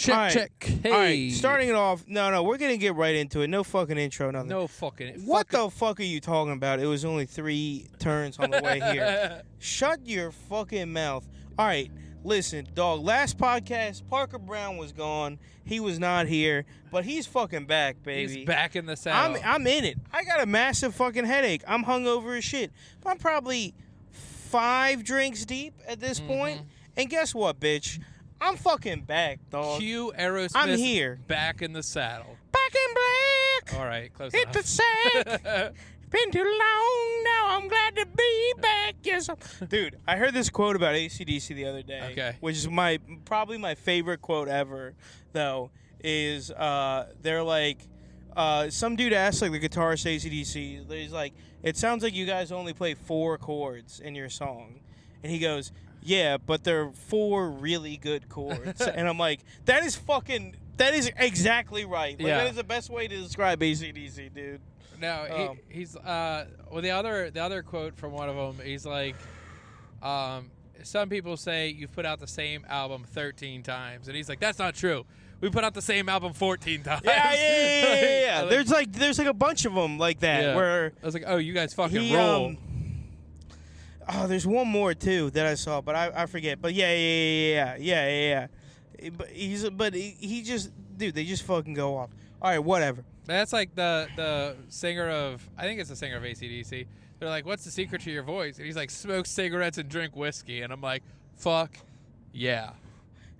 Check, All right. check. Hey. All right, starting it off. No, we're going to get right into it. No fucking intro, nothing. No fucking. What the fuck are you talking about? It was only 3 turns on the way here. Shut your fucking mouth. All right, listen, dog. Last podcast, Parker Brown was gone. He was not here, but he's fucking back, baby. He's back in the saddle. I'm in it. I got a massive fucking headache. I'm hungover as shit. I'm probably 5 drinks deep at this point. And guess what, bitch? I'm fucking back, dog. Cue Aerosmith. I'm here. Back in the saddle. Back in black. All right, close Hit enough. the sack. Been too long now. I'm glad to be back. Yes, dude. I heard this quote about AC/DC the other day. Okay. Which is probably my favorite quote ever. Though is they're like some dude asked like the guitarist AC/DC. He's like, it sounds like you guys only play 4 chords in your song, and he goes, yeah, but they're 4 really good chords. And I'm like, that is exactly right. Like, Yeah. that is the best way to describe AC/DC, dude. No, he's well. The other quote from one of them, he's like, some people say you've put out the same album 13 times, and he's like, that's not true. We put out the same album 14 times. Yeah. Like, There's like a bunch of them like that. yeah. Where I was like, oh, you guys fucking roll. There's one more too that I saw, but I forget. But yeah. But he just, dude, they just fucking go off. All right, whatever. That's like the singer of, I think it's the singer of AC/DC. They're like, what's the secret to your voice? And he's like, smoke cigarettes and drink whiskey. And I'm like, fuck yeah.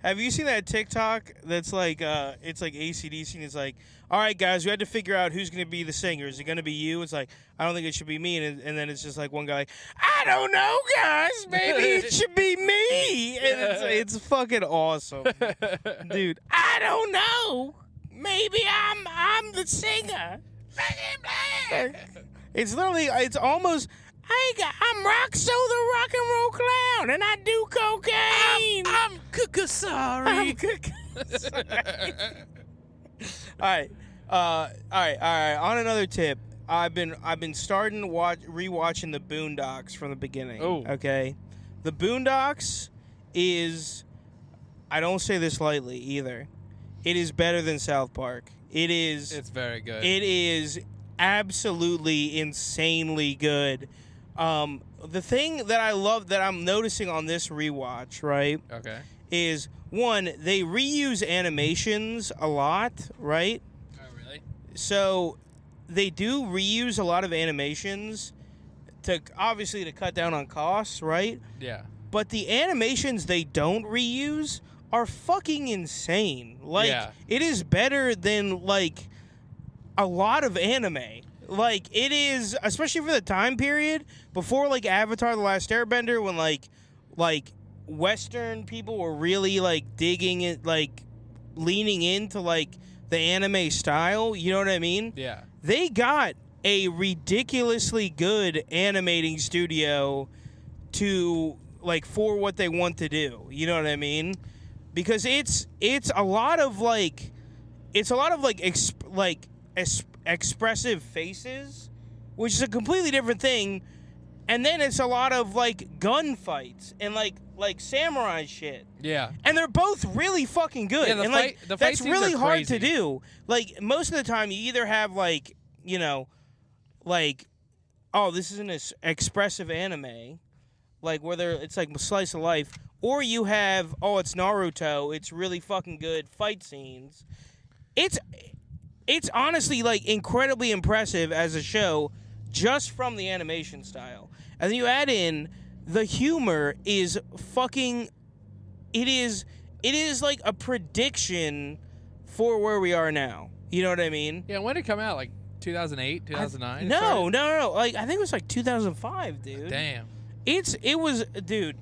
Have you seen that TikTok that's like, it's like AC/DC, and it's like, all right, guys, we had to figure out who's going to be the singer. Is it going to be you? It's like, I don't think it should be me. And then it's just like one guy like, I don't know, guys. Maybe it should be me. And it's fucking awesome. Dude, I don't know. Maybe I'm the singer. It's literally, it's almost, I'm Roxo the rock and roll clown, and I do cocaine. I'm Kukasari. All right. On another tip, I've been starting to rewatching the Boondocks from the beginning. Oh. Okay, the Boondocks is, I don't say this lightly either. It is better than South Park. It is. It's very good. It is absolutely insanely good. The thing that I love that I'm noticing on this rewatch, right? Okay. Is one, they reuse animations a lot, right? Oh, really? So they do reuse a lot of animations to cut down on costs, right? Yeah. But the animations they don't reuse are fucking insane. Like, Yeah. It is better than like a lot of anime. Like, it is, especially for the time period before like Avatar: The Last Airbender, when like Western people were really like digging it, like leaning into like the anime style. You know what I mean? Yeah. They got a ridiculously good animating studio to like for what they want to do. You know what I mean? Because it's a lot of expressive faces, which is a completely different thing. And then it's a lot of like gunfights and like samurai shit. Yeah. And they're both really fucking good. Yeah, and the fight that's scenes really are hard crazy. to do. Like most of the time you either have like, you know, like, oh, this is an expressive anime, like whether it's like slice of life, or you have, oh, it's Naruto, it's really fucking good fight scenes. It's honestly like incredibly impressive as a show just from the animation style. And then you add in the humor is fucking, it is like a prediction for where we are now. You know what I mean? Yeah, when did it come out? Like 2008, 2009? No. Like I think it was like 2005, dude. Damn. It was, dude.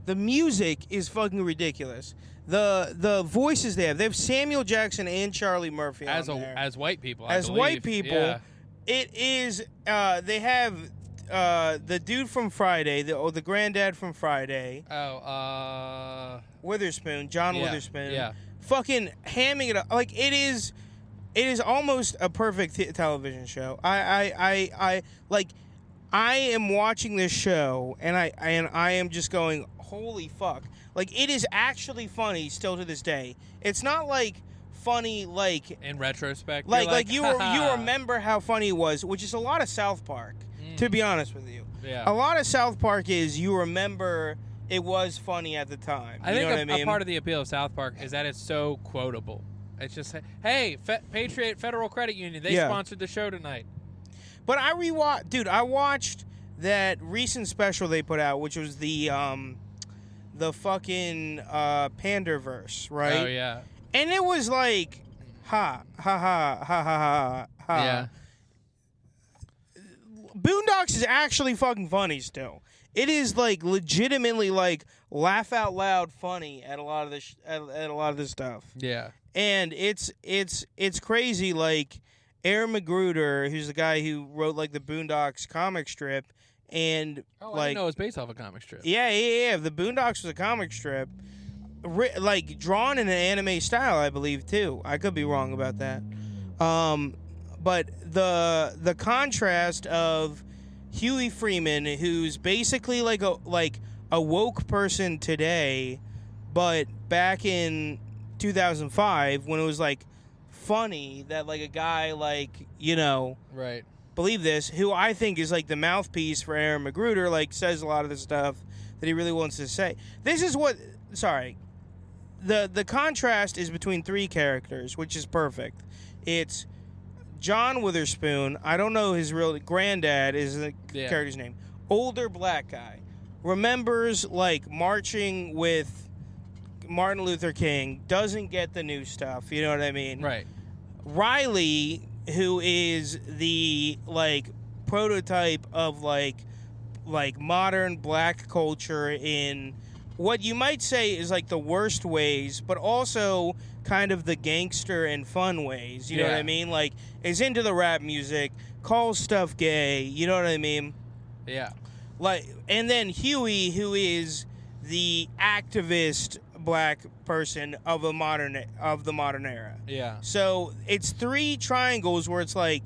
The music is fucking ridiculous. The voices they have Samuel Jackson and Charlie Murphy As on there. as white people. As white people, Yeah. it is. They have the dude from Friday, the granddad from Friday, Witherspoon, John Yeah, Witherspoon. yeah. Fucking hamming it up like it is. It is almost a perfect television show. I am watching this show and I am just going, holy fuck. Like, it is actually funny still to this day. It's not like funny like in retrospect. Like you're you remember how funny it was, which is a lot of South Park, to be honest with you. Yeah. A lot of South Park is you remember it was funny at the time. I you think know what I mean? a part of the appeal of South Park is that it's so quotable. It's just, hey, Patriot Federal Credit Union, they sponsored the show tonight. But I watched that recent special they put out, which was the fucking Panderverse, right? Oh yeah. And it was like, ha ha ha ha ha ha. Yeah. Boondocks is actually fucking funny still. It is like legitimately like laugh out loud funny at a lot of this at a lot of this stuff. Yeah. And it's crazy. Like Aaron Magruder, who's the guy who wrote like the Boondocks comic strip, and I like didn't know it was based off a comic strip. yeah. The Boondocks was a comic strip, like drawn in an anime style, I believe too. I could be wrong about that. But the contrast of Huey Freeman, who's basically like a woke person today, but back in 2005 when it was like funny that like a guy like, you know, right, believe this, who I think is like the mouthpiece for Aaron Magruder, like says a lot of the stuff that he really wants to say. This is what the contrast is between three characters, which is perfect. It's John Witherspoon, I don't know his real granddad is the character's name. Older black guy. Remembers like marching with Martin Luther King, doesn't get the new stuff, you know what I mean? Right. Riley, who is the like prototype of like modern black culture in what you might say is like the worst ways, but also kind of the gangster and fun ways. You know what I mean? Like, is into the rap music, calls stuff gay. You know what I mean? Yeah. Like, and then Huey, who is the activist black person of the modern era. Yeah. So it's three triangles where it's like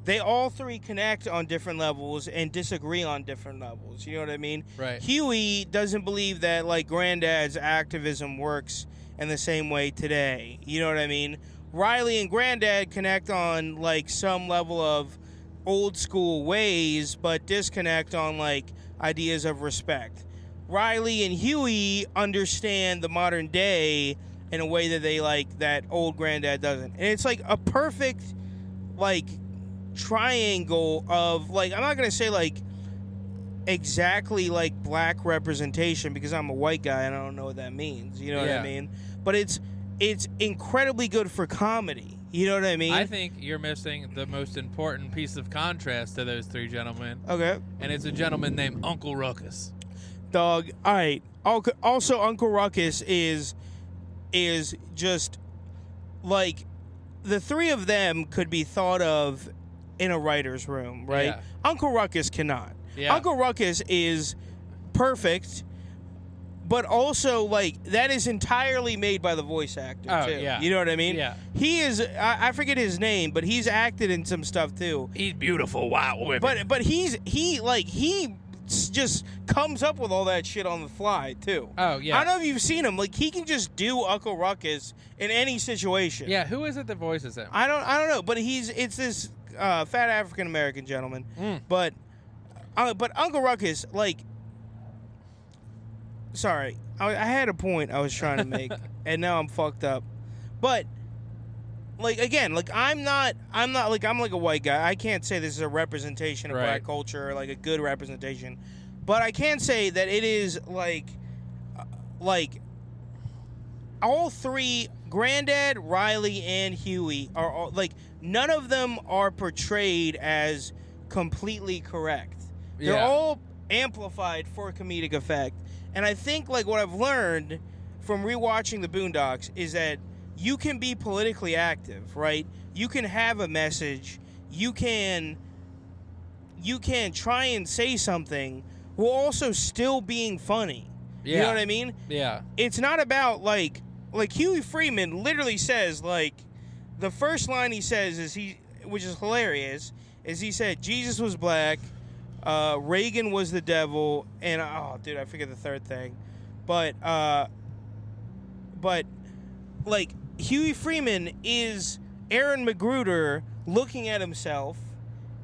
they all three connect on different levels and disagree on different levels. You know what I mean? Right. Huey doesn't believe that like Granddad's activism works in the same way today. You know what I mean? Riley and Granddad connect on like some level of old school ways, but disconnect on like ideas of respect. Riley and Huey understand the modern day in a way that they like that old Granddad doesn't. And it's like a perfect like triangle of like, I'm not going to say like exactly like black representation because I'm a white guy and I don't know what that means. You know what I mean? But it's incredibly good for comedy. You know what I mean? I think you're missing the most important piece of contrast to those three gentlemen. Okay. And it's a gentleman named Uncle Ruckus. Dog. All right. Also, Uncle Ruckus is just like the three of them could be thought of in a writer's room, right? Yeah. Uncle Ruckus cannot. Yeah. Uncle Ruckus is perfect, but also like that is entirely made by the voice actor too. Yeah. You know what I mean? Yeah. He is. I forget his name, but he's acted in some stuff too. He's beautiful, wow women. But he just comes up with all that shit on the fly too. Oh yeah. I don't know if you've seen him. Like he can just do Uncle Ruckus in any situation. Yeah. Who is it that voices him? I don't know. But it's this fat African American gentleman. But Uncle Ruckus, like, sorry, I had a point I was trying to make, and now I'm fucked up. But like again, like I'm like a white guy. I can't say this is a representation of black culture, or like a good representation. But I can say that it is like all three, Granddad, Riley, and Huey are all, like none of them are portrayed as completely correct. They're all amplified for comedic effect. And I think like what I've learned from rewatching the Boondocks is that you can be politically active, right? You can have a message. You can try and say something while also still being funny. Yeah. You know what I mean? Yeah. It's not about like Huey Freeman literally says like the first line he says is which is hilarious, is he said Jesus was black, Reagan was the devil, and oh dude, I forget the third thing. but like Huey Freeman is Aaron Magruder looking at himself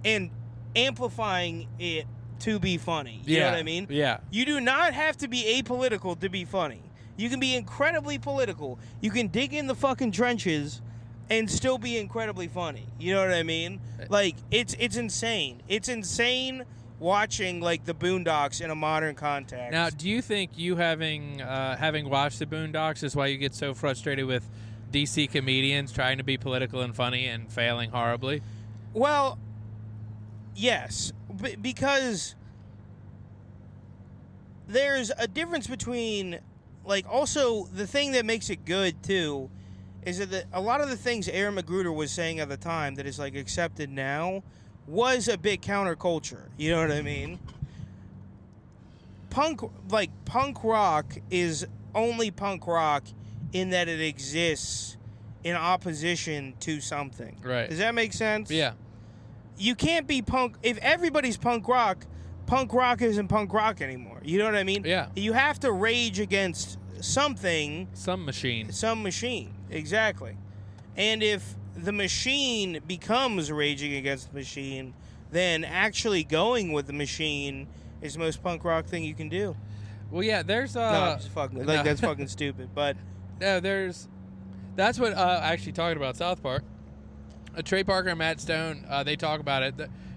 and amplifying it to be funny. You know what I mean? Yeah. You do not have to be apolitical to be funny. You can be incredibly political. You can dig in the fucking trenches and still be incredibly funny. You know what I mean? Like, it's insane. It's insane watching, like, the Boondocks in a modern context. Now, do you think you having watched the Boondocks is why you get so frustrated with DC comedians trying to be political and funny and failing horribly? Well, yes, because there's a difference between, like, also the thing that makes it good too is that a lot of the things Aaron Magruder was saying at the time that is, like, accepted now was a bit counterculture. You know what I mean? Punk rock is only punk rock in that it exists in opposition to something. Right. Does that make sense? Yeah. You can't be punk if everybody's punk rock isn't punk rock anymore. You know what I mean? Yeah. You have to rage against something. Some machine. Exactly. And if the machine becomes raging against the machine, then actually going with the machine is the most punk rock thing you can do. Well, yeah, there's no, I'm just fucking, like, that's fucking stupid. But no, that's what actually talking about South Park. Trey Parker and Matt Stone, they talk about it.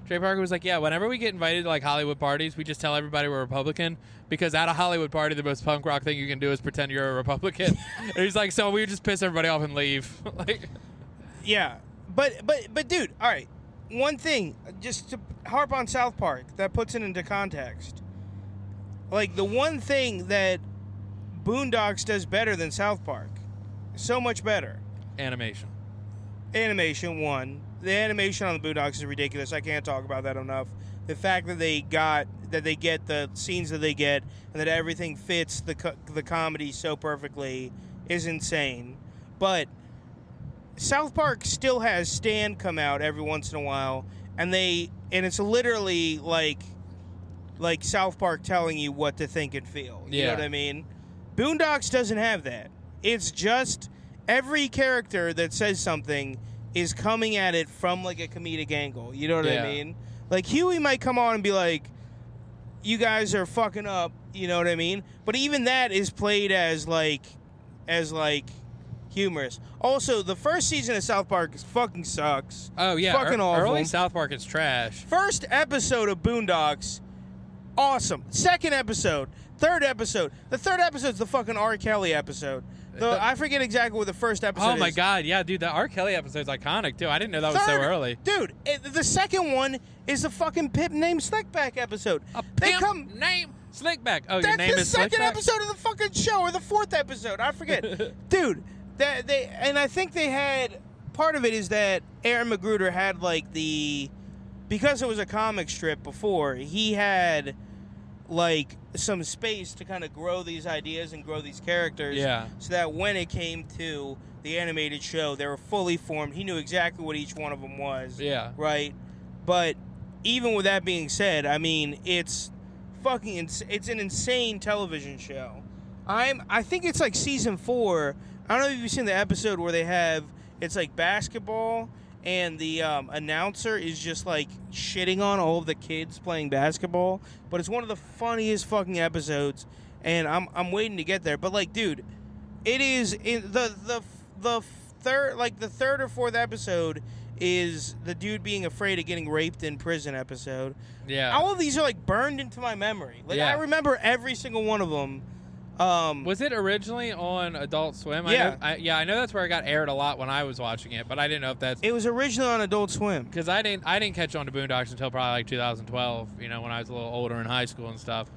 Trey Parker was like, yeah, whenever we get invited to, like, Hollywood parties, we just tell everybody we're Republican, because at a Hollywood party, the most punk rock thing you can do is pretend you're a Republican. And he's like, so we just piss everybody off and leave. Like, yeah, but dude, all right, one thing, just to harp on South Park, that puts it into context. Like, the one thing that Boondocks does better than South Park, so much better. Animation, one. The animation on the Boondocks is ridiculous. I can't talk about that enough. The fact that they get the scenes that they get and that everything fits the comedy so perfectly is insane. But South Park still has Stan come out every once in a while, and it's literally like South Park telling you what to think and feel. You know what I mean? Boondocks doesn't have that. It's just every character that says something is coming at it from, like, a comedic angle. You know what I mean? Like, Huey might come on and be like, you guys are fucking up. You know what I mean? But even that is played as humorous. Also, the first season of South Park fucking sucks. Oh, yeah. Fucking awful. Early South Park is trash. First episode of Boondocks, awesome. Second episode. Third episode. The third episode's the fucking R. Kelly episode. I forget exactly what the first episode is. Oh, my God. Yeah, dude, the R. Kelly episode's iconic, too. I didn't know that was so early. Dude, the second one is the fucking Pimp Named Slickback episode. A Pimp Named Slickback. Oh, your name is Slickback? That's the second episode of the fucking show, or the fourth episode. I forget. Dude, and I think they had... Part of it is that Aaron Magruder had, like, because it was a comic strip before, he had, like, some space to kind of grow these ideas and grow these characters. Yeah. So that when it came to the animated show, they were fully formed. He knew exactly what each one of them was. Yeah. Right? But even with that being said, I mean, it's it's an insane television show. I think it's like season 4. I don't know if you've seen the episode where it's like basketball, and the announcer is just, like, shitting on all of the kids playing basketball. But it's one of the funniest fucking episodes, and I'm waiting to get there. But, like, dude, it is in the third or fourth episode is the dude being afraid of getting raped in prison episode. Yeah. All of these are, like, burned into my memory. Like, I remember every single one of them. Was it originally on Adult Swim? Yeah. I know that's where it got aired a lot when I was watching it, but I didn't know if that's... It was originally on Adult Swim. Because I didn't catch on to Boondocks until probably like 2012, when I was a little older in high school and stuff.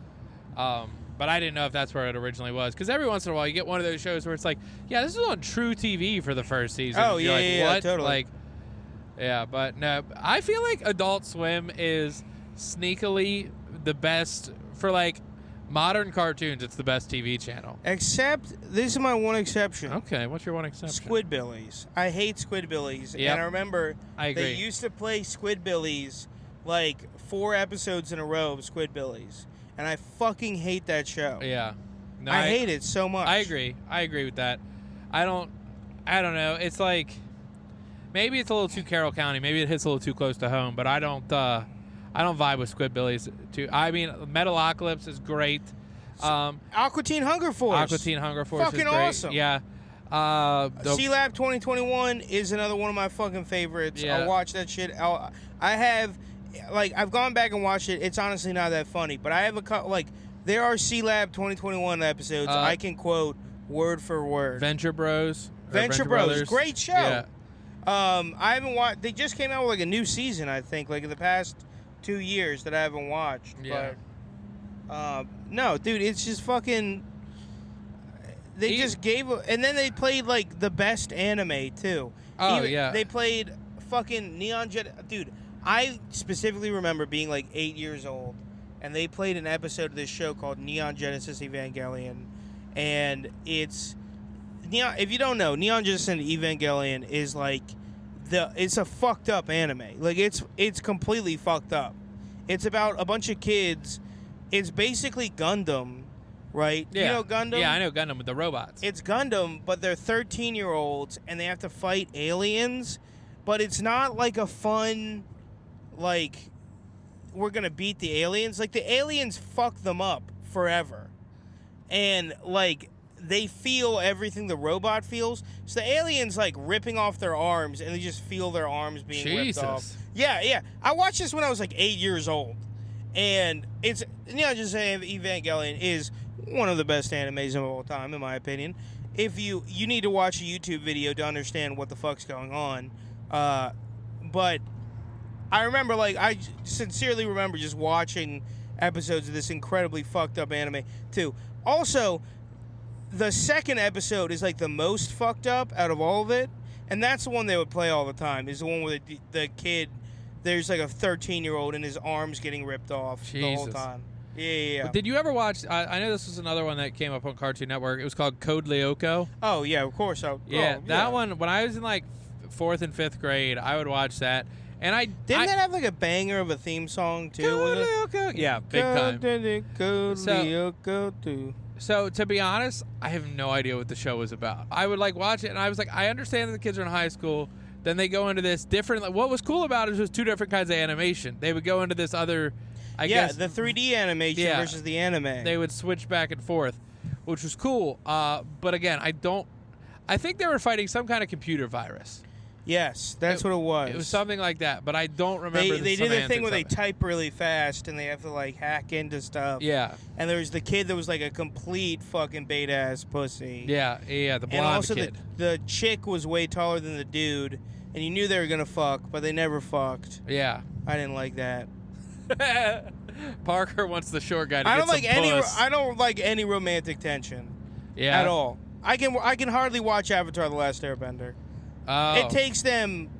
But I didn't know if that's where it originally was. Because every once in a while you get one of those shows where it's like, yeah, this is on True TV for the first season. Oh, You're yeah, like, what? Totally. Like, yeah, but no, I feel like Adult Swim is sneakily the best for, like, modern cartoons. It's the best TV channel. Except, this is my one exception. Okay, what's your one exception? Squidbillies. I hate Squidbillies. Yep. And I remember I agree. they used to play Squidbillies like 4 episodes in a row of Squidbillies. And I fucking hate that show. Yeah. No, I hate it so much. I agree with that. I don't know. It's like maybe it's a little too Carroll County. Maybe it hits a little too close to home. But I don't vibe with Squidbillies too. I mean, Metalocalypse is great. Aqua Teen Hunger Force. Aqua Teen Hunger Force fucking is great. awesome. Yeah. C-Lab 2021 is another one of my fucking favorites. Yeah. I'll watch that shit. I've gone back and watched it. It's honestly not that funny, but I have there are C-Lab 2021 episodes I can quote word for word. Venture Bros. Venture Bros. Great show. Yeah. I haven't watched. They just came out with a new season, I think, in the past 2 years that I haven't watched. Yeah. But no, dude, it's just fucking. They just gave, and then they played the best anime too. Oh yeah. They played fucking Neon Jet. Dude, I specifically remember being 8 years old, and they played an episode of this show called Neon Genesis Evangelion, and it's Neon. If you don't know, Neon Genesis Evangelion is it's a fucked up anime. It's completely fucked up. It's about a bunch of kids. It's basically Gundam, right? Yeah. You know Gundam? Yeah, I know Gundam with the robots. It's Gundam, but they're 13-year-olds, and they have to fight aliens. But it's not a fun, we're going to beat the aliens. The aliens fuck them up forever. And, they feel everything the robot feels. So the aliens, ripping off their arms, and they just feel their arms being ripped off. Yeah. I watched this when I was, 8 years old. And it's, just saying Evangelion is one of the best animes of all time, in my opinion. If you need to watch a YouTube video to understand what the fuck's going on. But I remember, I sincerely remember just watching episodes of this incredibly fucked up anime, too. Also, the second episode is, the most fucked up out of all of it. And that's the one they would play all the time, is the one where the kid... There's a 13-year-old and his arms getting ripped off the whole time. Yeah. Did you ever watch? I know this was another one that came up on Cartoon Network. It was called Code Lyoko. Oh yeah, of course. That one. When I was in 4th and 5th grade, I would watch that. And didn't that have a banger of a theme song too? Code Lyoko. Yeah, big time. Code Lyoko too. So to be honest, I have no idea what the show was about. I would watch it, and I was I understand that the kids are in high school. Then they go into this different. What was cool about it was two different kinds of animation. They would go into this other, I guess. Yeah, the 3D animation versus the anime. They would switch back and forth, which was cool. But again, I think they were fighting some kind of computer virus. Yes, that's what it was. It was something like that, but I don't remember. They did the thing where they type really fast and they have to hack into stuff. Yeah. And there was the kid that was a complete fucking beta ass pussy. Yeah, the blonde and also kid. The chick was way taller than the dude, and you knew they were gonna fuck, but they never fucked. Yeah. I didn't like that. Parker wants the short guy to I get don't some like any. puss. I don't like any romantic tension. Yeah. At all. I can hardly watch Avatar: The Last Airbender. Oh. It takes them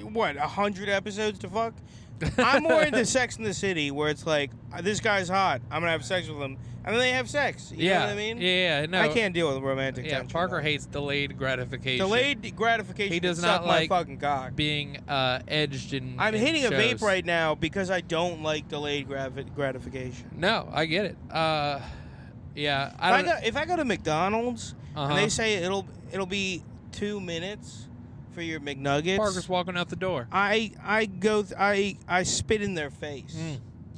100 episodes to fuck? I'm more into Sex in the City, where it's this guy's hot, I'm gonna have sex with him, and then they have sex. You know what I mean? Yeah, no. I can't deal with romantic tension. Parker hates delayed gratification. Delayed gratification. He does not not like my fucking cock. being edged in. I'm hitting shows. a vape right now because I don't like delayed gratification. No, I get it. Yeah, if I go to McDonald's and they say it'll be 2 minutes for your McNuggets. Parker's walking out the door. I spit in their face.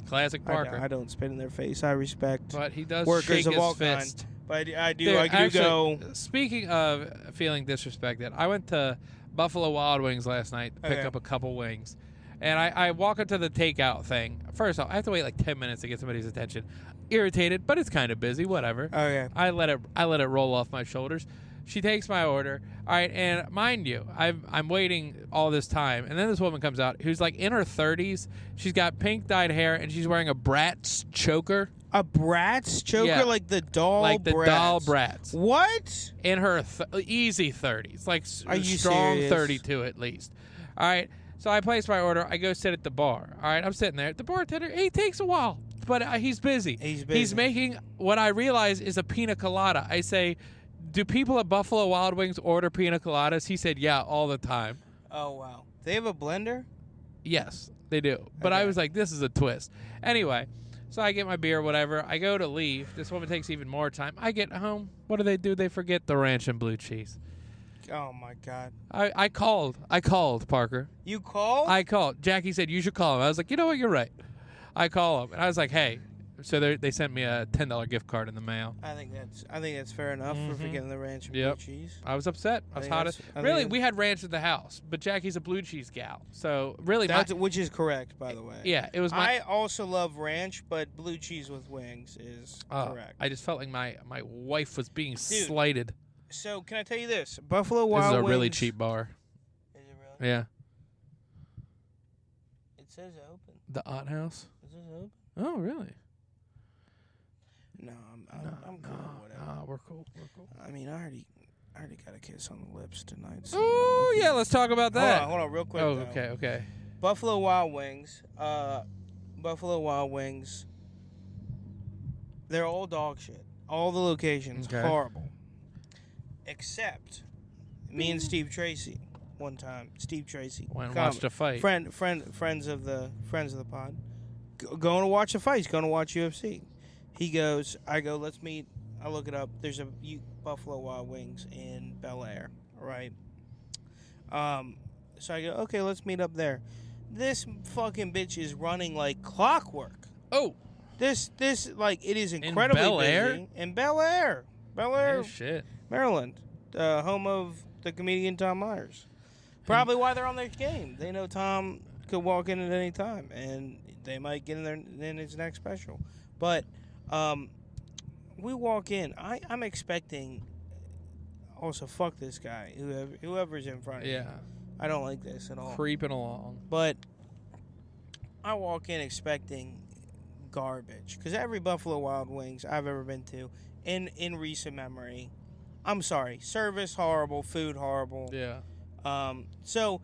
Classic Parker. I don't spit in their face. I respect but he does workers shake of his all fist. kinds. But I do. Dude, I do go. Speaking of feeling disrespected, I went to Buffalo Wild Wings last night to pick up a couple wings. And I walk into the takeout thing. First off, I have to wait 10 minutes to get somebody's attention. Irritated, but it's kind of busy. Whatever. Okay. I let it roll off my shoulders. She takes my order. All right, and mind you, I'm waiting all this time, and then this woman comes out who's in her 30s. She's got pink dyed hair, and she's wearing a Bratz choker. A Bratz choker, Yeah. like the doll. Like the Bratz. doll Bratz. What? In her easy 30s, Are you strong serious? 32 at least. All right, so I place my order. I go sit at the bar. All right, I'm sitting there. The bartender, he takes a while, but he's busy. He's making what I realize is a pina colada. I say, do people at Buffalo Wild Wings order pina coladas? He said, yeah, all the time. Oh, wow. They have a blender? Yes, they do. But I was like, this is a twist. Anyway, So I get my beer, whatever. I go to leave. This woman takes even more time. I get home. What do? They forget the ranch and blue cheese. Oh my God. I called. Parker. You called? I called. Jackie said you should call him. I was like, you know what? You're right. I call him, and I was like, hey. So they sent me a $10 gift card in the mail. I think that's fair enough for forgetting the ranch and blue cheese. I was upset. I was hot. Really, we had ranch at the house, but Jackie's a blue cheese gal. So really, which is correct, by the way. Yeah, it was. I also love ranch, but blue cheese with wings is correct. I just felt like my wife was being slighted. So can I tell you this? Buffalo Wild Wings. This is a really cheap bar. Is it really? Yeah. It says open. The Odd House. It says open. Oh, really? No, I'm cool. Whatever. No, we're cool. I mean, I already got a kiss on the lips tonight. So oh yeah, let's talk about that. Hold on, real quick. Oh, though. okay. Buffalo Wild Wings. Buffalo Wild Wings. They're all dog shit. All the locations horrible. Except me and Steve Tracy one time. Steve Tracy went and watched a fight. Friends of the pod. Going to watch a fight. He's going to watch UFC. He goes, I go, let's meet. I look it up. There's a Buffalo Wild Wings in Bel Air, right? So I go, okay, let's meet up there. This fucking bitch is running like clockwork. Oh. This like, it is incredibly busy. In Bel Air? Bel Air, shit. Maryland. Home of the comedian Tom Myers. Probably why they're on their game. They know Tom could walk in at any time, and they might get in there in his next special. But we walk in. I'm expecting. Also, fuck this guy. Whoever's in front of me. Yeah. I don't like this at all. Creeping along. But I walk in expecting garbage because every Buffalo Wild Wings I've ever been to, in recent memory, I'm sorry, service horrible, food horrible. Yeah. So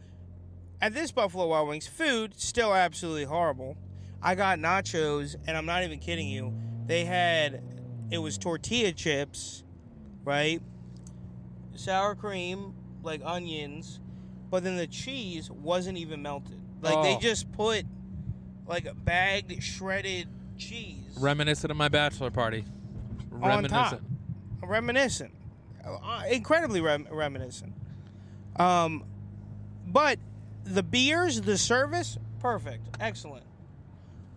at this Buffalo Wild Wings, food still absolutely horrible. I got nachos, and I'm not even kidding you. It was tortilla chips, right? Sour cream, like onions, but then the cheese wasn't even melted. Like, they just put, like, a bagged, shredded cheese. Reminiscent of my bachelor party. Reminiscent. Incredibly reminiscent. But the beers, the service, perfect. Excellent.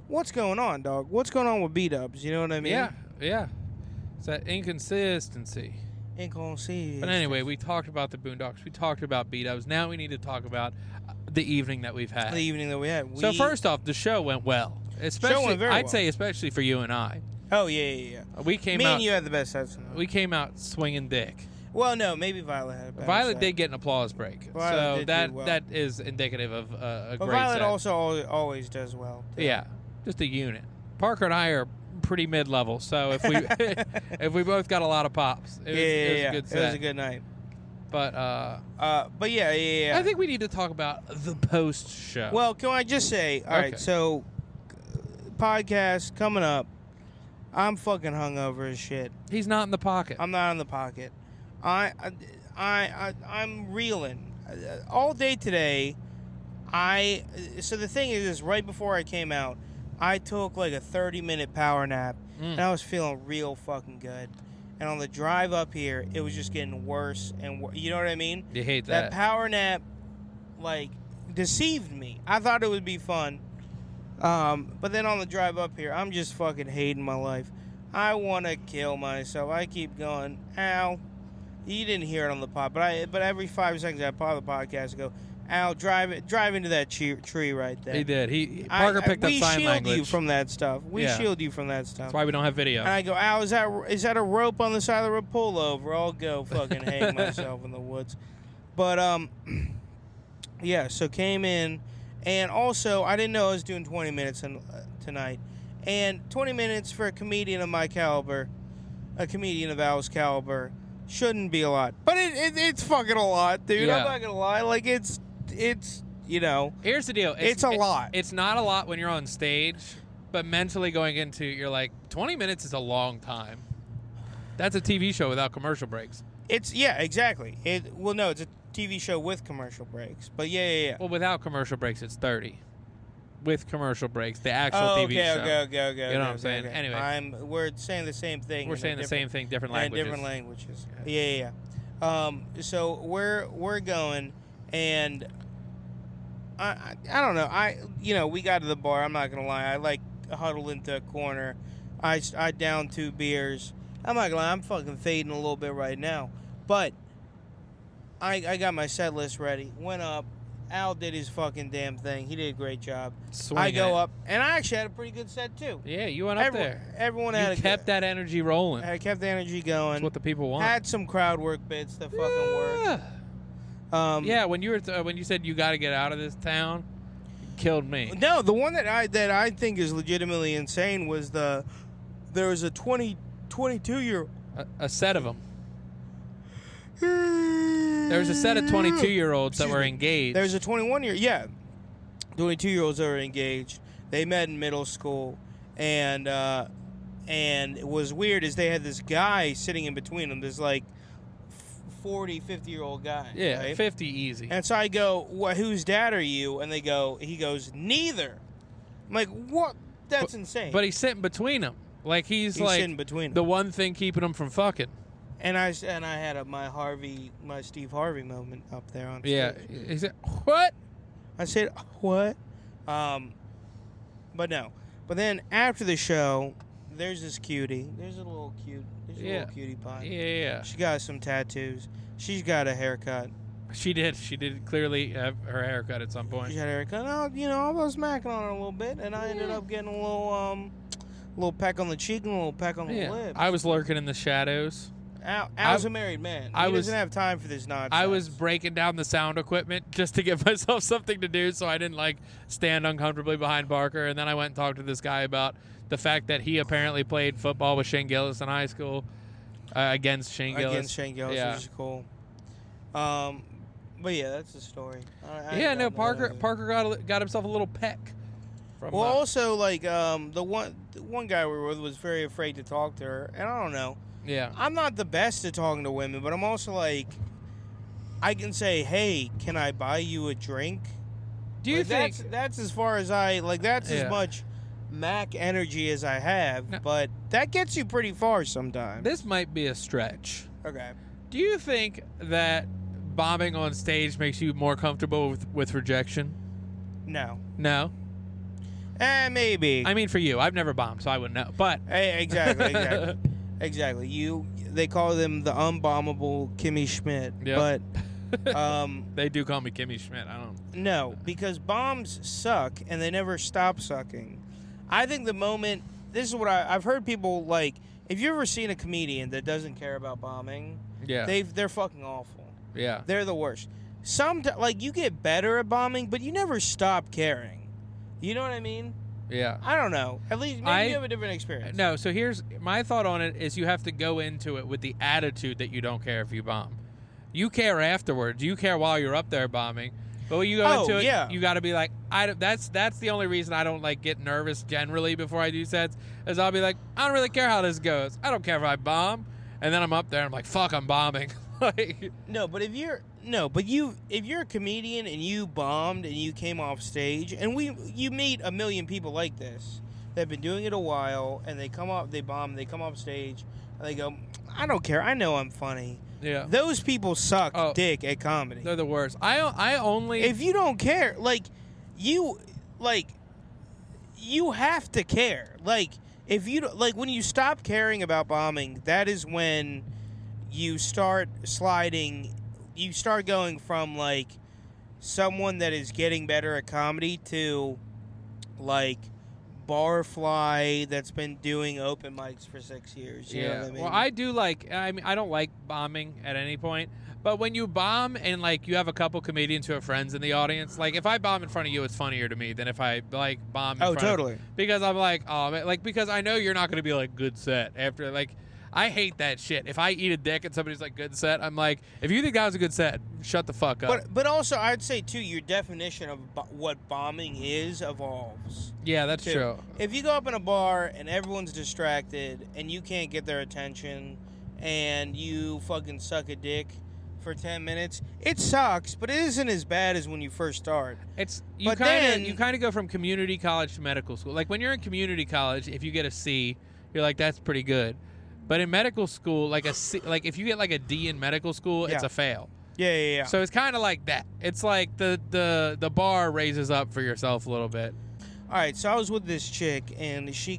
What's going on, dog? What's going on with B-dubs? You know what I mean? Yeah. It's that inconsistency. But anyway, we talked about the Boondocks. We talked about B-dubs. Now we need to talk about the evening that we've had. So first off, the show went well. I'd say especially for you and I. Oh, yeah. We came Me out, and you had the best sets. We came out swinging dick. Well, no, maybe Violet had a better Violet set. did get an applause break. So that is indicative of a but great Violet set. also always does well, too. Yeah, just a unit. Parker and I are pretty mid-level, so if we if we both got a lot of pops, it was a good set. It was a good night. But yeah. I think we need to talk about the post-show. Well, can I just say, all right, so podcast coming up. I'm fucking hungover as shit. He's not in the pocket. I'm not in the pocket. I'm reeling all day today. So the thing is right before I came out, I took like a 30-minute power nap, and I was feeling real fucking good. And on the drive up here, it was just getting worse and worse. You know what I mean? You hate that. That power nap, like, deceived me. I thought it would be fun. But then on the drive up here, I'm just fucking hating my life. I want to kill myself. I keep going, ow. You didn't hear it on the pod, but every 5 seconds I pause the podcast and go, ow, drive into that tree right there. He did. Parker picked up sign language. We shield you from that stuff. That's why we don't have video. And I go, ow, is that a rope on the side of the road? Pull over. I'll go fucking hang myself in the woods. But, yeah, so came in. And also, I didn't know I was doing 20 minutes tonight. And 20 minutes for a comedian of my caliber, a comedian of Al's caliber, shouldn't be a lot. But it's fucking a lot, dude. Yeah. I'm not going to lie. Like, it's you know. Here's the deal. It's a lot. It's not a lot when you're on stage, but mentally going into it, you're like, 20 minutes is a long time. That's a TV show without commercial breaks. Yeah, exactly. No, it's a TV show with commercial breaks. But yeah. Well, without commercial breaks, it's 30. with commercial breaks. The actual Oh, TV show. okay. You know what I'm saying? Okay. Anyway. We're saying the same thing. We're saying the same thing, different in languages. different languages. Yeah. So we're going, and I don't know. We got to the bar. I'm not gonna lie. I like huddled into a corner. I downed 2 beers. I'm not gonna lie. I'm fucking fading a little bit right now, but I got my set list ready. Went up. Al did his fucking damn thing. He did a great job. I go up, and I actually had a pretty good set too. Yeah, you went up there. Everyone kept that energy rolling. I kept the energy going. That's what the people want. Had some crowd work bits that fucking worked. Yeah, when you said you got to get out of this town, killed me. No, the one that I think is legitimately insane was there was a 22-year-old. A set of them. There was a set of 22-year-olds that were engaged. There's a 22-year-olds that were engaged. They met in middle school, and it was weird is they had this guy sitting in between them, this like 40, 50-year-old guy. Yeah, right? 50 easy. And so I go, whose dad are you? And he goes, neither. I'm like, what? That's insane. But he's sitting between them. Like he's like sitting between them. The one thing keeping him from fucking. And I had my Steve Harvey moment up there on stage. Yeah. He said, what? I said, what? But no. But then after the show, there's this cutie. There's a little cutie pie. Yeah. She got some tattoos. She's got a haircut. She did. She did clearly have her haircut at some point. She had a haircut. I was smacking on her a little bit, and I ended up getting a little peck on the cheek and a little peck on the lips. I was lurking in the shadows. Al's a married man. He doesn't have time for this nonsense. I was breaking down the sound equipment just to give myself something to do so I didn't stand uncomfortably behind Barker. And then I went and talked to this guy about the fact that he apparently played football with Shane Gillis in high school against Shane Gillis. Against Shane Gillis, which is cool. But yeah, that's the story. Parker got himself a little peck. Also, the one guy we were with was very afraid to talk to her, and I don't know. Yeah. I'm not the best at talking to women, but I'm also I can say, hey, can I buy you a drink? Do you think that's as far as that's as much Mac energy as I have, but that gets you pretty far sometimes. This might be a stretch. Okay. Do you think that bombing on stage makes you more comfortable with rejection? No. No? Maybe. I mean, for you. I've never bombed, so I wouldn't know. But exactly. Exactly. They call them the unbombable Kimmy Schmidt. Yep. But they do call me Kimmy Schmidt. I don't. No, because bombs suck and they never stop sucking. I think the moment this is what I've heard people if you've ever seen a comedian that doesn't care about bombing, they're fucking awful. Yeah. They're the worst. You get better at bombing, but you never stop caring. You know what I mean? Yeah. I don't know. At least maybe you have a different experience. No, so here's my thought on it is you have to go into it with the attitude that you don't care if you bomb. You care afterwards. You care while you're up there bombing. But when you go into it, you got to be like, that's the only reason I don't get nervous generally before I do sets is I'll be like, I don't really care how this goes. I don't care if I bomb. And then I'm up there and I'm like, fuck, I'm bombing. If you're a comedian and you bombed and you came off stage and you meet a million people like this that have been doing it a while and they bomb, they come off stage and they go, I don't care, I know I'm funny. Yeah. Those people suck dick at comedy. They're the worst. I only if you don't care, you have to care. If you when you stop caring about bombing, that is when you start sliding. You start going from someone that is getting better at comedy to barfly that's been doing open mics for 6 years. You know what I mean? Well, I do I don't like bombing at any point. But when you bomb and you have a couple comedians who are friends in the audience, if I bomb in front of you, it's funnier to me than if I bomb in front totally. Because I'm because I know you're not going to be good set after I hate that shit. If I eat a dick and somebody's good set, I'm if you think that was a good set, shut the fuck up. But also, I'd say, too, your definition of what bombing is evolves. Yeah, that's true. If you go up in a bar and everyone's distracted and you can't get their attention and you fucking suck a dick for 10 minutes. It sucks, but it isn't as bad as when you first start. It's But then- you kind of go from community college to medical school. Like when you're in community college, if you get a C, you're like that's pretty good. But in medical school, like a C, like if you get like a D in medical school, it's Yeah. a fail. Yeah. So it's kind of like that. It's like the bar raises up for yourself a little bit. All right, so I was with this chick, and she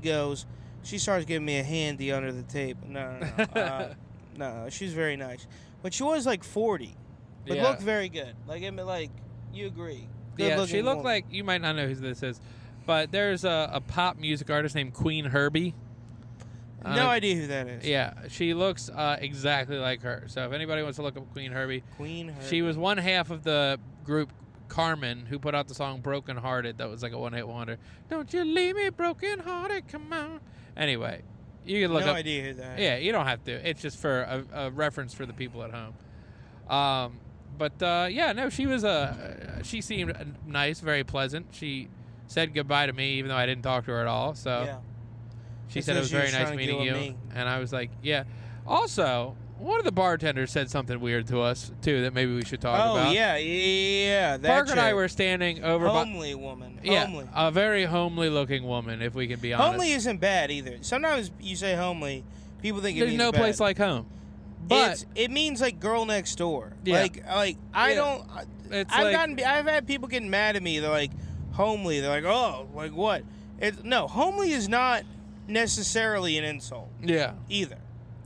starts giving me a handy under the tape. No. No, she's very nice. But she was like 40, but Yeah. looked very good. Like, I mean, like, you agree. Yeah, Good-looking she looked woman. like, you might not know who this is, but there's a pop music artist named Queen Herbie. No idea who that is. Yeah, she looks exactly like her. So if anybody wants to look up Queen Herbie, she was one half of the group Carmen, who put out the song Broken Hearted. That was like a one-hit wonder. Don't you leave me broken hearted, come on. Anyway, you can look no up. idea who that is. Yeah, you don't have to. It's just for a reference for the people at home. Yeah, no, she seemed nice, very pleasant. She said goodbye to me, even though I didn't talk to her at all. So Yeah. she That's said it what was she very was nice trying to meeting do you. with me. And I was like, yeah. Also, one of the bartenders said something weird to us, too, that maybe we should talk about. Oh, yeah. That Parker and I chick. were standing over by. Homely woman. Yeah, Homely. a very homely-looking woman, if we can be honest. Homely isn't bad either. Sometimes you say homely, people think it There's means no bad. place like home. But it means like girl next door. Yeah. Like I Yeah. don't. it's I've had people getting mad at me. They're like, homely. They're like, oh, like what? No, homely is not necessarily an insult yeah, either.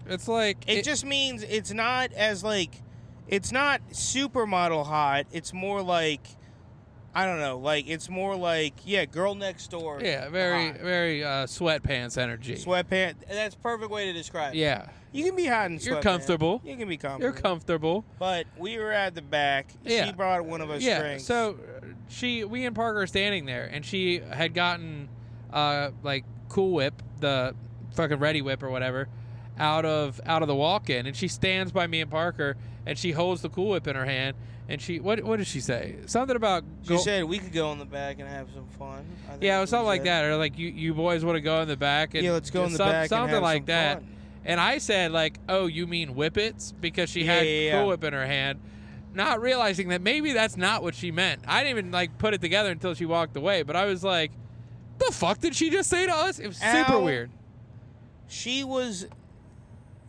it's like It just means it's not as like, it's not supermodel hot. It's more like, I don't know, like it's more like girl next door. yeah, very hot. very sweatpants energy. Sweatpants. That's a perfect way to describe it. Yeah, You can be hot in sweatpants. You're comfortable. You can be comfortable. you're comfortable. But we were at the back. Yeah. She brought one of us Yeah, drinks. so we and Parker are standing there, and she had gotten like Cool Whip, the fucking Ready Whip or whatever, out of the walk-in, and she stands by me and Parker, and she holds the Cool Whip in her hand, and she what did she say? Something about She said we could go in the back and have some fun. I think yeah, it that's was what something she like said. that, or like you boys want to go in the back and Yeah, let's go in the some- back something and have like some that. fun. And I said like, oh, you mean whippets? Because she Yeah, had yeah, Cool yeah. Whip in her hand, not realizing that maybe that's not what she meant. I didn't even like put it together until she walked away. But I was like, the fuck did she just say to us? It was super Ow. weird.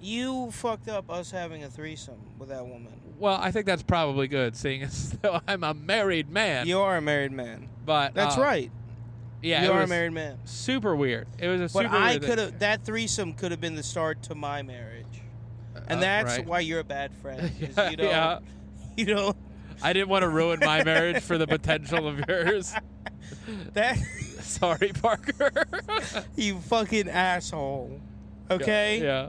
You fucked up us having a threesome with that woman. Well, I think that's probably good, seeing as though I'm a married man. You are a married man. But That's right. Yeah, you it are a was married man. super weird. It was a But super I weird thing. could have. That threesome could have been the start to my marriage, and that's right. why you're a bad friend. 'cause Yeah, you don't. yeah. You don't. I didn't want to ruin my marriage for the potential of yours. That. Sorry, Parker. You fucking asshole. Okay. Yeah.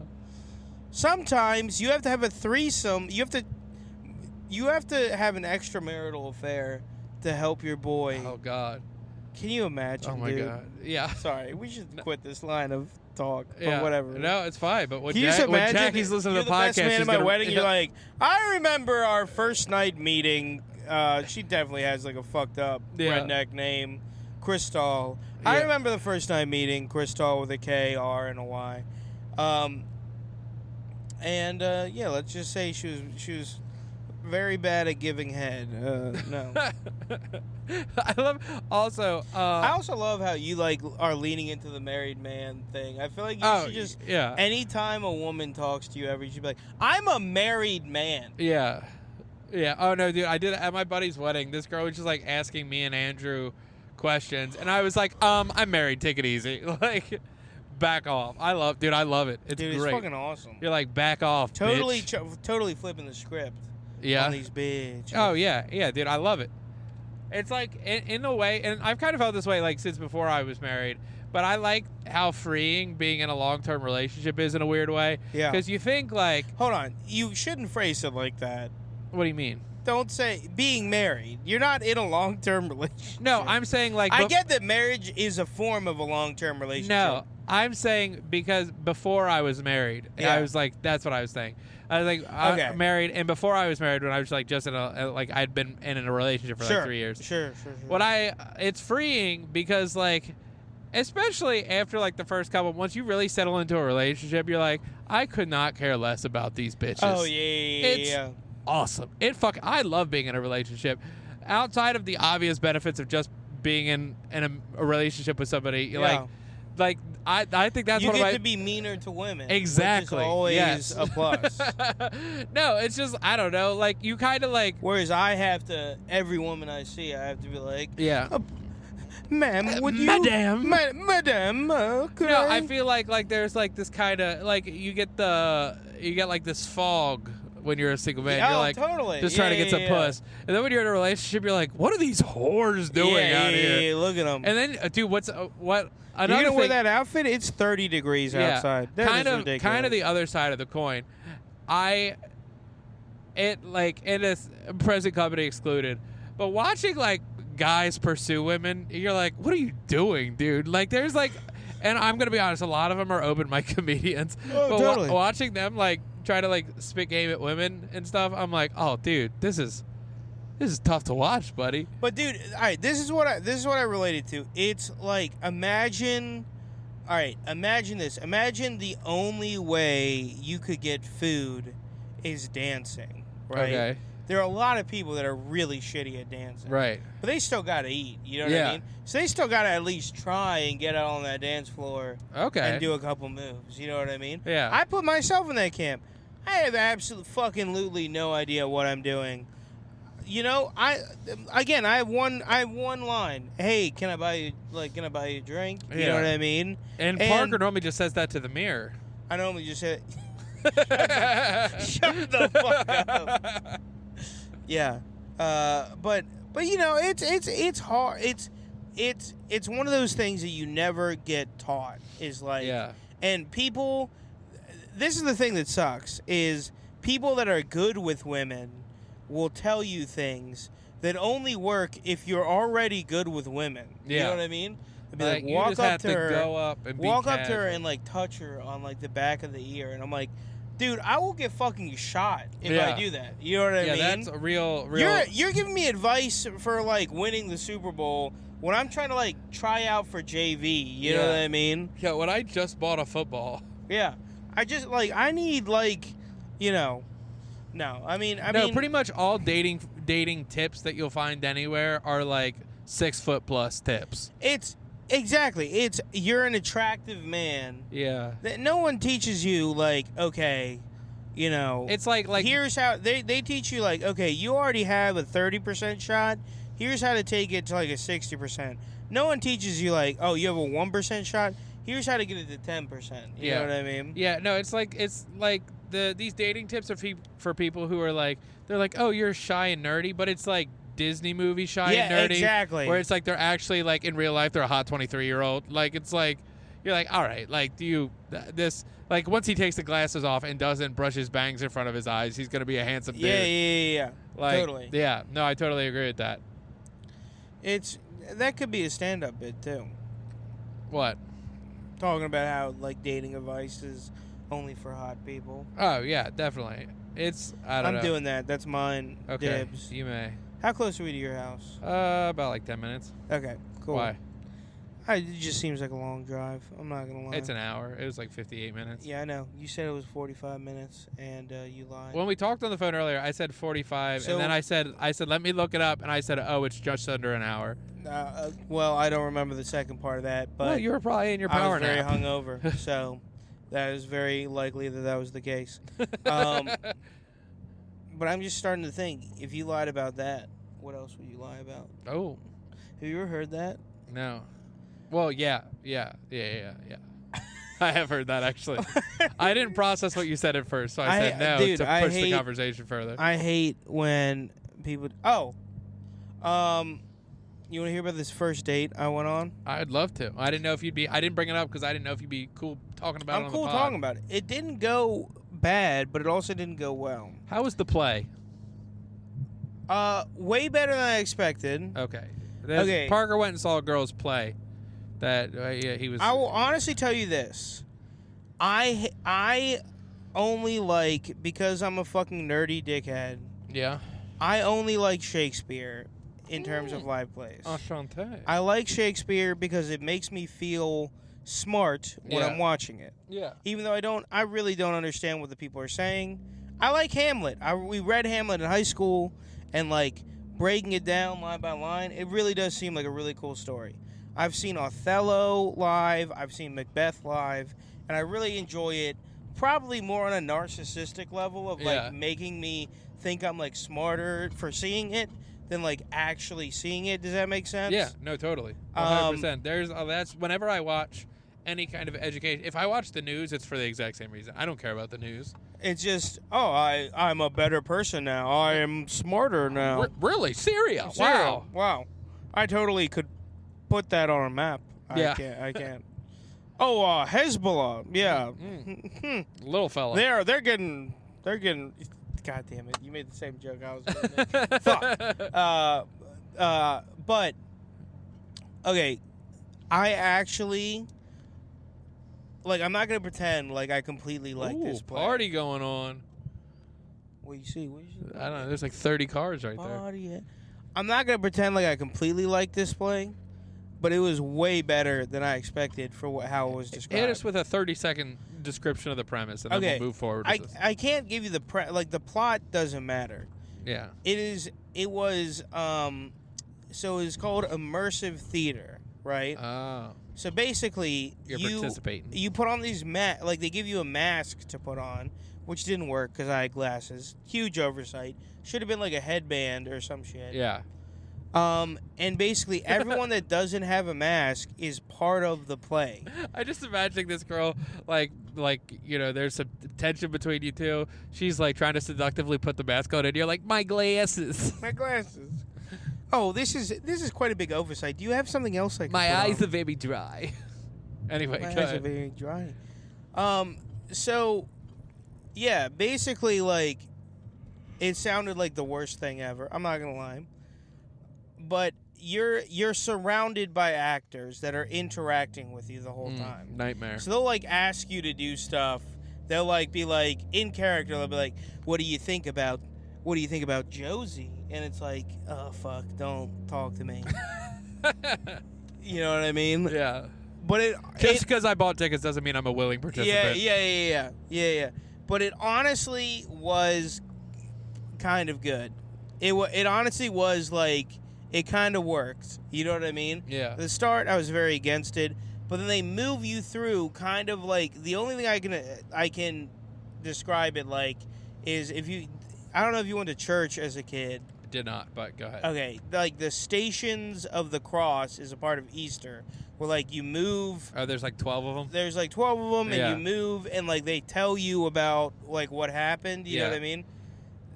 Sometimes you have to have a threesome. You have to have an extramarital affair to help your boy. Oh God. Can you imagine? Oh my dude? God. Yeah. Sorry, we should quit this line of talk. Yeah. But whatever. No, it's fine. But when, Can you just when imagine? Jackie's listening you're to the the podcast, best man she's at my gonna, wedding. You're like, I remember our first night meeting. She definitely has like a fucked up Yeah. redneck name, Crystal. I Yeah. remember the first night meeting Crystal with a K, R, and a Y. Let's just say she was very bad at giving head. No. I love. Also, I also love how you like are leaning into the married man thing. I feel like you should just yeah. anytime a woman talks to you ever, you should be like, I'm a married man. Yeah. Yeah. Oh no, dude! I did it at my buddy's wedding. This girl was just like asking me and Andrew questions, and I was like, I'm married. Take it easy. Like, back off. I love it. It's Dude, great. it's fucking awesome. You're like, back off. Totally, bitch. totally flipping the script. Yeah. On these bitches. Oh yeah, dude, I love it. It's like in a way, and I've kind of felt this way like since before I was married. But I like how freeing being in a long-term relationship is in a weird way. Yeah. Because you think like, Hold on, you shouldn't phrase it like that. what do you mean? Don't say being married. You're not in a long-term relationship. No, I'm saying like. I get that marriage is a form of a long-term relationship. No, I'm saying because before I was married, Yeah. I was like, that's what I was saying. I was like, Okay. I'm married, and before I was married, when I was like just in a like I'd been in a relationship for Sure. like 3 years. Sure. It's freeing because like, especially after like the first couple, once you really settle into a relationship, you're like, I could not care less about these bitches. Oh yeah. awesome. I love being in a relationship. Outside of the obvious benefits of just being in a relationship with somebody, like I think that's you one get of my to be meaner to women. exactly Which is always yes. a plus. No, it's just I don't know. Like you kind of like. Whereas I have to, every woman I see, I have to be like, Yeah. Ma'am, would you, Madam. Madam, could No, I I feel like there's like this kind of like you get like this fog when you're a single man. Yeah, you're like totally. just trying to get some puss, and then when you're in a relationship, you're like, what are these whores doing out here? Yeah, look at them. And then, dude, what? You're gonna wear that outfit? It's 30 degrees outside. That is ridiculous. Kind of the other side of the coin. It is present company excluded, but watching like guys pursue women, you're like, what are you doing, dude? Like, there's like, and I'm gonna be honest, a lot of them are open mic comedians. Oh, but totally. Watching them like try to like spit game at women and stuff, I'm like, oh, dude, this is tough to watch, buddy. But dude, all right, this is what I related to. It's like imagine this. Imagine the only way you could get food is dancing, right? Okay. There are a lot of people that are really shitty at dancing. Right. But they still got to eat, you know what I mean? So they still got to at least try and get out on that dance floor and do a couple moves, you know what I mean? Yeah. I put myself in that camp. I have absolutely no idea what I'm doing. You know, I have one line. Hey, can I buy you a drink? You know what I mean? And Parker normally just says that to the mirror. I normally just say shut the fuck up. Yeah. But you know, it's hard. It's one of those things that you never get taught. Is like and people, this is the thing that sucks, is people that are good with women will tell you things that only work if you're already good with women. You know what I mean? They'd be like walk up to her, go up and walk be up to her casual. and like touch her on like the back of the ear, and I'm like, dude, I will get fucking shot if I do that. You know what I mean? Yeah, that's a real. You're giving me advice for like winning the Super Bowl when I'm trying to like try out for JV. You know what I mean? Yeah, when I just bought a football. Yeah, I just like I need like, you know, no. I mean, pretty much all dating tips that you'll find anywhere are like 6 foot plus tips. It's you're an attractive man. Yeah. No one teaches you like, okay, you know, it's like here's how they teach you like, okay, you already have a 30% shot. Here's how to take it to like a 60%. No one teaches you like, oh, you have a 1% shot. Here's how to get it to 10%. You know what I mean? Yeah. No, it's like these dating tips are for people who are like, they're like, oh, you're shy and nerdy, but it's like Disney movie shy and nerdy. Exactly. Where it's like they're actually like in real life they're a hot 23-year-old. Like it's like you're like, all right, like like once he takes the glasses off and doesn't brush his bangs in front of his eyes, he's gonna be a handsome dude. Yeah. Like, totally. Yeah. No, I totally agree with that. That could be a stand-up bit too. What? Talking about how like dating advice is only for hot people. Oh yeah, definitely. I don't know. I'm doing that. That's mine. Okay. Dibs. You may. How close are we to your house? About like 10 minutes. Okay. Cool. Why? It just seems like a long drive. I'm not gonna lie. It's an hour. It was like 58 minutes. Yeah, I know. You said it was 45 minutes, and you lied. When we talked on the phone earlier, I said 45, and then I said, let me look it up, and I said, oh, it's just under an hour. Well, I don't remember the second part of that, but well, you were probably in your power nap. I was nap. very hungover, so that is very likely that was the case. But I'm just starting to think, if you lied about that, what else would you lie about? Oh. Have you ever heard that? No. Well, yeah. I have heard that, actually. I didn't process what you said at first, so I said no to push the conversation further. I hate when people... Oh. You want to hear about this first date I went on? I'd love to. I didn't know if you'd be... I didn't bring it up because I didn't know if you'd be cool talking about it on the pod. I'm cool talking about it. It didn't go bad, but it also didn't go well. How was the play? Way better than I expected. Okay. Parker went and saw a girl's play. He was... I will honestly tell you this. I only like, because I'm a fucking nerdy dickhead. Yeah. I only like Shakespeare in terms of live plays. Enchanté. I like Shakespeare because it makes me feel smart when I'm watching it. Yeah. Even though I really don't understand what the people are saying, I like Hamlet. We read Hamlet in high school, and like breaking it down line by line, it really does seem like a really cool story. I've seen Othello live. I've seen Macbeth live, and I really enjoy it. Probably more on a narcissistic level of like making me think I'm like smarter for seeing it than like actually seeing it. Does that make sense? Yeah, no, totally. 100%. That's whenever I watch any kind of education. If I watch the news, it's for the exact same reason. I don't care about the news. It's just, I'm a better person now. I am smarter now. Really? Syria? Wow. I totally could put that on a map. Yeah. I can't. Oh, Hezbollah. Yeah. Little fella. They're getting. God damn it! You made the same joke I was going to make. Fuck. But okay, I actually like. I'm not gonna pretend like I completely like this play. Party going on. What do you see? I don't know. There's like 30 cars right party there. I'm not gonna pretend like I completely like this play. But it was way better than I expected for how it was described. Hit us with a 30-second description of the premise, and then we'll move forward with this. I can't give you the the plot doesn't matter. Yeah. It was so it's called immersive theater, right? Oh. So basically, You're participating. You put on these like they give you a mask to put on, which didn't work because I had glasses. Huge oversight. Should have been like a headband or some shit. Yeah. And basically everyone that doesn't have a mask is part of the play. I just imagining this girl, like there's some tension between you two. She's like trying to seductively put the mask on, and you're like, my glasses. My glasses. Oh, this is quite a big oversight. Do you have something else I can My put eyes on? are very dry. Anyway, My go eyes ahead. are very dry. So, yeah, basically, like, it sounded like the worst thing ever. I'm not gonna lie. But you're surrounded by actors that are interacting with you the whole time. Nightmare. So they'll like ask you to do stuff. They'll like be like in character. They'll be like, "What do you think about Josie?" And it's like, "Oh fuck, don't talk to me." You know what I mean? Yeah. But just because I bought tickets doesn't mean I'm a willing participant. Yeah. But it honestly was kind of good. It honestly was like. It kind of worked. You know what I mean? Yeah. At the start, I was very against it, but then they move you through kind of like the only thing I can describe it like is I don't know if you went to church as a kid. I did not, but go ahead. Okay, like the Stations of the Cross is a part of Easter where like you move. Oh, there's like 12 of them? There's like 12 of them, and you move, and like they tell you about like what happened. You know what I mean?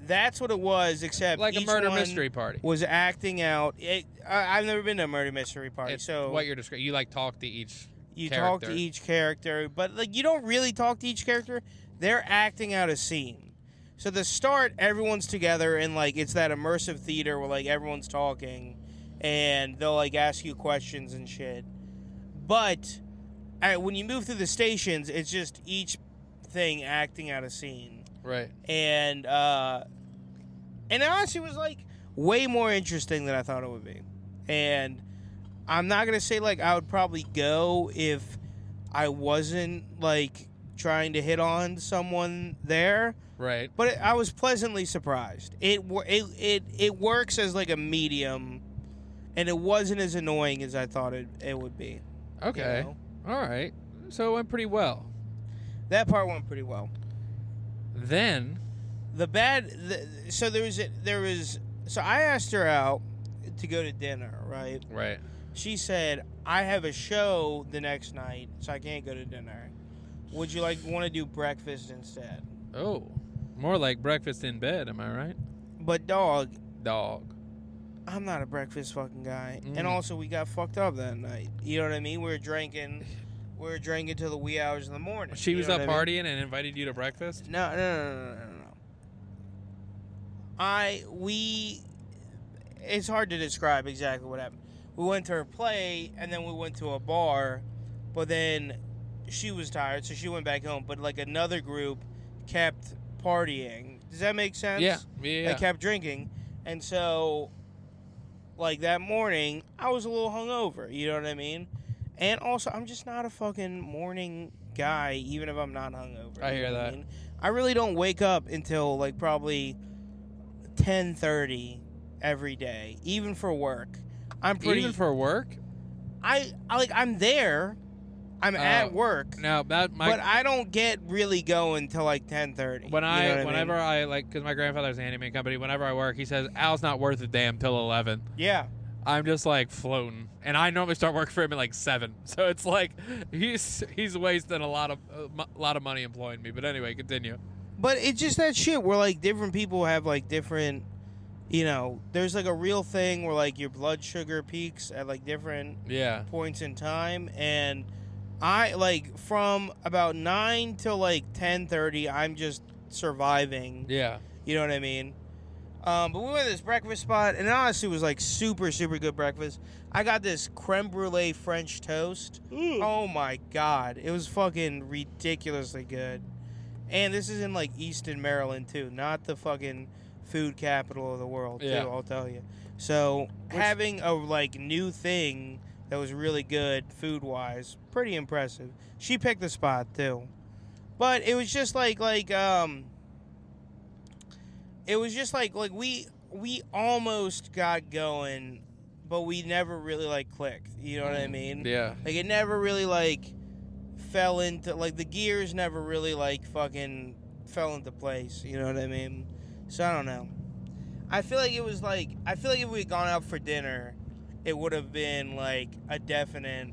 That's what it was, except like each a murder one mystery party. Was acting out. I've never been to a murder mystery party, so what you're describing. You like talk to each. Talk to each character, but like you don't really talk to each character. They're acting out a scene. So the start, everyone's together, and like it's that immersive theater where like everyone's talking, and they'll like ask you questions and shit. But when you move through the stations, it's just each thing acting out a scene. Right. And it honestly was like way more interesting than I thought it would be. And I'm not gonna say like I would probably go if I wasn't like trying to hit on someone there. Right. But I was pleasantly surprised. It works as like a medium, and it wasn't as annoying as I thought it would be. Okay. You know? All right. So it went pretty well. That part went pretty well. Then so I asked her out to go to dinner, right? Right. She said, I have a show the next night, so I can't go to dinner. Would you want to do breakfast instead? Oh, more like breakfast in bed, am I right? But dog, I'm not a breakfast fucking guy. And also we got fucked up that night. You know what I mean? We were drinking till the wee hours in the morning. She was up partying and invited you to breakfast? No. It's hard to describe exactly what happened. We went to her play, and then we went to a bar, but then she was tired, so she went back home. But like another group kept partying. Does that make sense? Yeah. They kept drinking, and so like that morning, I was a little hungover. You know what I mean? And also, I'm just not a fucking morning guy, even if I'm not hungover. I hear that. I really don't wake up until like probably 10:30 every day, even for work. Even for work? I'm there. I'm at work. No, but I don't get really going till like 10:30. Whenever I like, because my grandfather's a handyman company. Whenever I work, he says Al's not worth a damn till 11. Yeah. I'm just like floating, and I normally start work for him at like 7. So it's like he's wasting a lot of money employing me. But anyway, continue. But it's just that shit where like different people have like different, there's like a real thing where like your blood sugar peaks at like different points in time, and I like from about 9 till like 10:30, I'm just surviving. Yeah. You know what I mean? But we went to this breakfast spot, and it honestly was like super, super good breakfast. I got this creme brulee French toast. Oh my God. It was fucking ridiculously good. And this is in like Easton, Maryland too, not the fucking food capital of the world too, I'll tell you. So having a like new thing that was really good food-wise, pretty impressive. She picked the spot too. But it was just like it was just like we almost got going, but we never really like clicked. You know what I mean? Yeah. Like it never really like fell into like the gears never really like fucking fell into place. You know what I mean? So I don't know. I feel like if we had gone out for dinner, it would have been like a definite,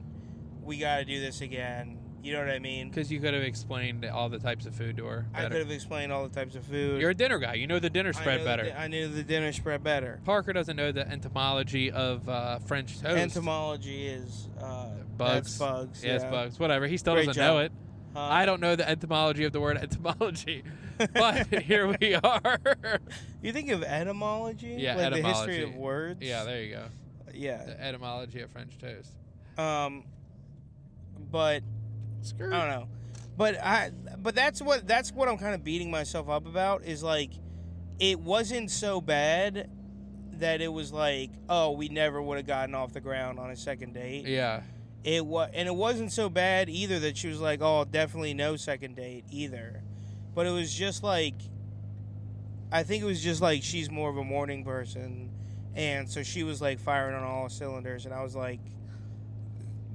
we got to do this again. You know what I mean? Because you could have explained all the types of food to her better. I could have explained all the types of food. You're a dinner guy. You know the dinner spread better. I knew the dinner spread better. Parker doesn't know the entomology of French toast. Entomology is bugs. That's bugs. Yeah, it's bugs. Whatever. He still Great doesn't job. know it. I don't know the etymology of the word entomology. But here we are. You think of etymology? Yeah, like etymology. The history of words? Yeah, there you go. Yeah. The etymology of French toast. But I don't know. But that's what I'm kind of beating myself up about is like it wasn't so bad that it was like, oh, we never would have gotten off the ground on a second date. Yeah. It wasn't so bad either that she was like, oh, definitely no second date either. But it was just like, I think it was just like she's more of a morning person, and so she was like firing on all cylinders, and I was like,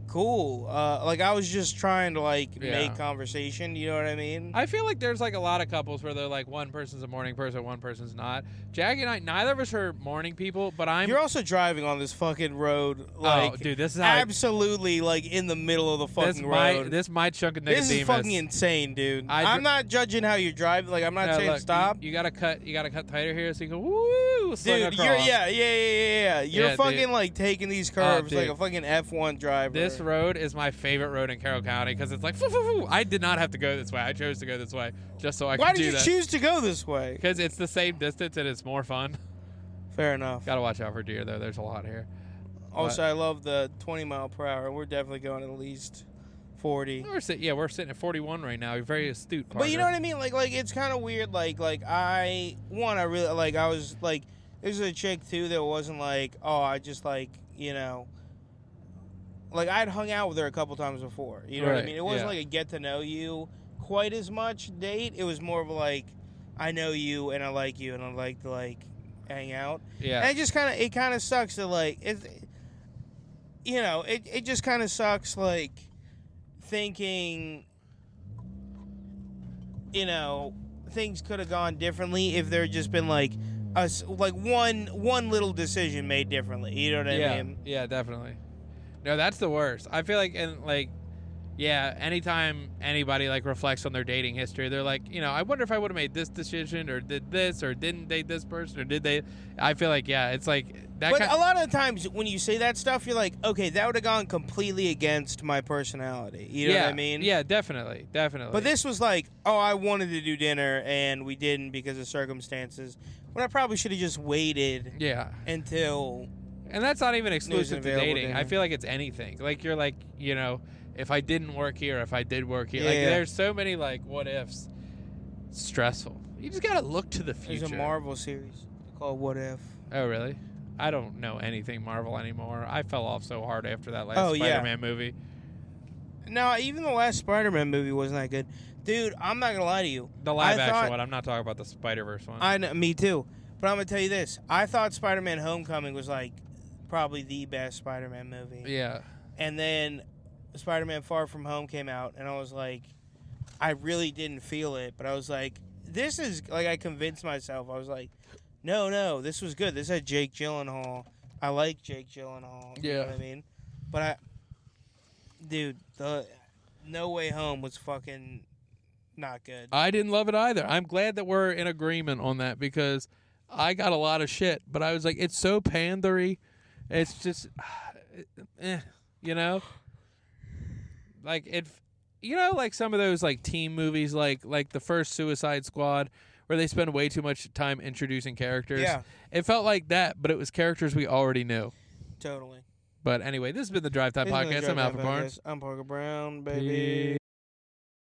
cool. Like I was just trying to like make conversation. You know what I mean? I feel like there's like a lot of couples where they're like one person's a morning person, one person's not. Jackie and I, neither of us are morning people, but You're also driving on this fucking road, like dude, this is absolutely like in the middle of the fucking road. This my chunk of Nicodemus. This is fucking insane, dude. I'm not judging how you're driving. Like I'm not saying look, stop. You gotta cut tighter here so you can woo. Dude, you're fucking like taking these curves like a fucking F1 driver. This road is my favorite road in Carroll County because it's like, I did not have to go this way. I chose to go this way just so I could do that. Why did you choose to go this way? Because it's the same distance and it's more fun. Fair enough. Gotta watch out for deer, though. There's a lot here. Also, I love the 20 mile per hour. We're definitely going at least 40. We're sitting at 41 right now. You're very astute, Parker. But you know what I mean? Like it's kind of weird. I really like. I was like, there's a chick too that wasn't like, oh, I just like, like I'd hung out with her a couple times before. You know what I mean? It wasn't like a get to know you quite as much date. It was more of like, I know you and I like you and I'd like to like hang out. Yeah. And it kind of sucks that like it just kind of sucks like thinking things could have gone differently if there had just been like one little decision made differently. You know what I mean? Yeah, definitely. No, that's the worst. I feel like, anytime anybody like reflects on their dating history, they're like, I wonder if I would have made this decision or did this or didn't date this person or did they? I feel like, it's like that. But a lot of the times when you say that stuff, you're like, okay, that would have gone completely against my personality. You know what I mean? Yeah, definitely. But this was like, oh, I wanted to do dinner and we didn't because of circumstances. When I probably should have just waited. Yeah. Until. And that's not even exclusive to dating. Dinner. I feel like it's anything. Like you're like, if I didn't work here, if I did work here. There's so many like what ifs. It's stressful. You just gotta look to the future. There's a Marvel series called What If. Oh really? I don't know anything Marvel anymore. I fell off so hard after that last Spider-Man movie. No, even the last Spider-Man movie wasn't that good. Dude, I'm not going to lie to you. The live action one. I'm not talking about the Spider-Verse one. I know, me too. But I'm going to tell you this. I thought Spider-Man Homecoming was like probably the best Spider-Man movie. Yeah. And then Spider-Man Far From Home came out, and I was like, I really didn't feel it, but I was like, this is, like, I convinced myself. I was like, no, this was good. This had Jake Gyllenhaal. I like Jake Gyllenhaal. You know what I mean? But dude, the No Way Home was fucking not good. I didn't love it either. I'm glad that we're in agreement on that because I got a lot of shit, but I was like, it's so pandery. It's just, you know? Like, like some of those, like, team movies, like the first Suicide Squad, where they spend way too much time introducing characters. Yeah. It felt like that, but it was characters we already knew. Totally. But anyway, this has been the Drive Time Podcast. I'm Alfred Barnes. I'm Parker Brown, baby.